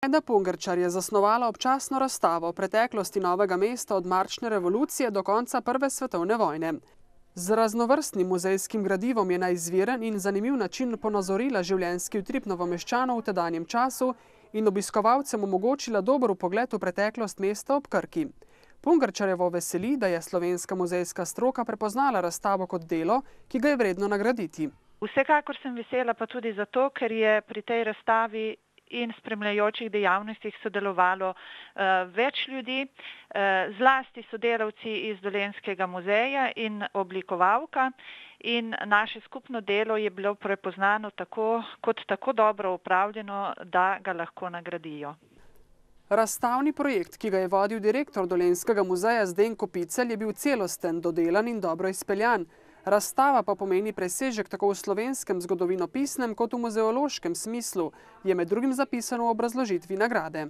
Eda Pungarčar je zasnovala občasno razstavo o preteklosti Novega mesta od marčne revolucije do konca Prve svetovne vojne. Z raznovrstnim muzejskim gradivom je na izviren in zanimiv način ponazorila življenjski utrip Novomeščanov v tedanjem času in obiskovalcem omogočila dober vpogled v preteklost mesta ob Krki. Pungarčarjevo veseli, da je slovenska muzejska stroka prepoznala razstavo kot delo, ki ga je vredno nagraditi. Vsekakor sem vesela pa tudi zato, ker je pri tej razstavi in spremljajočih dejavnostih sodelovalo več ljudi, zlasti sodelavci iz Dolenjskega muzeja in oblikovalka, in naše skupno delo je bilo prepoznano kot tako dobro opravljeno, da ga lahko nagradijo. Razstavni projekt, ki ga je vodil direktor Dolenjskega muzeja Zdenko Picelj, je bil celosten, dodelan in dobro izpeljan. Razstava pa pomeni presežek tako v slovenskem zgodovinopisnem kot v muzeološkem smislu, je med drugim zapisano v obrazložitvi nagrade.